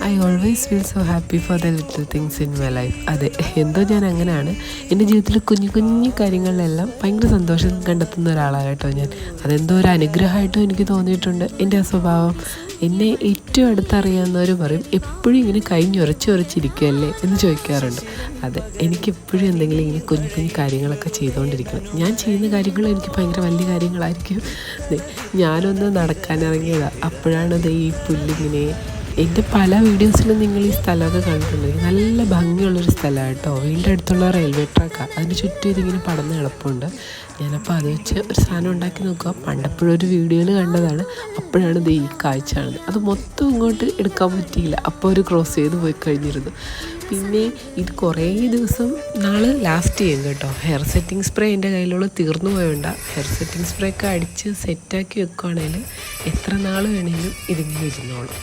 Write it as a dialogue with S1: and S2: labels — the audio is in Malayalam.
S1: I always feel so happy for the little things in my life. അതെ, എന്തോ ഞാൻ അങ്ങനെയാണ്. എൻ്റെ ജീവിതത്തിൽ കുഞ്ഞു കുഞ്ഞു കാര്യങ്ങളിലെല്ലാം ഭയങ്കര സന്തോഷം കണ്ടെത്തുന്ന ഒരാളാണ് കേട്ടോ ഞാൻ. അതെന്തോ ഒരു അനുഗ്രഹമായിട്ടും എനിക്ക് തോന്നിയിട്ടുണ്ട്. എൻ്റെ ആ സ്വഭാവം എന്നെ ഏറ്റവും അടുത്തറിയാവുന്നവർ പറയും, എപ്പോഴും ഇങ്ങനെ ഉരച്ചിരിക്കുകയല്ലേ എന്ന് ചോദിക്കാറുണ്ട്. അതെ, എനിക്കെപ്പോഴും എന്തെങ്കിലും ഇങ്ങനെ കുഞ്ഞു കുഞ്ഞു കാര്യങ്ങളൊക്കെ ചെയ്തുകൊണ്ടിരിക്കണം. ഞാൻ ചെയ്യുന്ന കാര്യങ്ങൾ എനിക്ക് ഭയങ്കര വലിയ കാര്യങ്ങളായിരിക്കും. ഞാനൊന്ന് നടക്കാനിറങ്ങിയതാണ്, അപ്പോഴാണ് ഈ പുല്ലിങ്ങനെ. എൻ്റെ പല വീഡിയോസിലും നിങ്ങൾ ഈ സ്ഥലമൊക്കെ കണ്ടിട്ടുണ്ടെങ്കിൽ നല്ല ഭംഗിയുള്ളൊരു സ്ഥലമാണ് കേട്ടോ. വീടിൻ്റെ അടുത്തുള്ള റെയിൽവേ ട്രാക്കാണ്, അതിന് ചുറ്റും ഇതിങ്ങനെ പടന്ന് കിടപ്പുണ്ട്. ഞാനപ്പോൾ അത് വെച്ച് ഒരു സാധനം ഉണ്ടാക്കി നോക്കുക. പണ്ടെപ്പോഴൊരു വീഡിയോയിൽ കണ്ടതാണ്, അപ്പോഴാണ് ഈ കാഴ്ച കാണുന്നത്. അത് മൊത്തം ഇങ്ങോട്ട് എടുക്കാൻ പറ്റിയില്ല, അപ്പോൾ ഒരു ക്രോസ് ചെയ്ത് പോയി കഴിഞ്ഞിരുന്നു. പിന്നെ ഇത് കുറേ ദിവസം ലാസ്റ്റ് ചെയ്യും കേട്ടോ. ഹെയർ സെറ്റിംഗ് സ്പ്രേ എൻ്റെ കയ്യിലുള്ള തീർന്നു പോയോണ്ട. ഹെയർ സെറ്റിംഗ് സ്പ്രേ ഒക്കെ അടിച്ച് സെറ്റാക്കി വെക്കുകയാണെങ്കിൽ എത്ര നാൾ വേണമെങ്കിലും ഇതിങ്ങനെ ഇരുന്നോളും.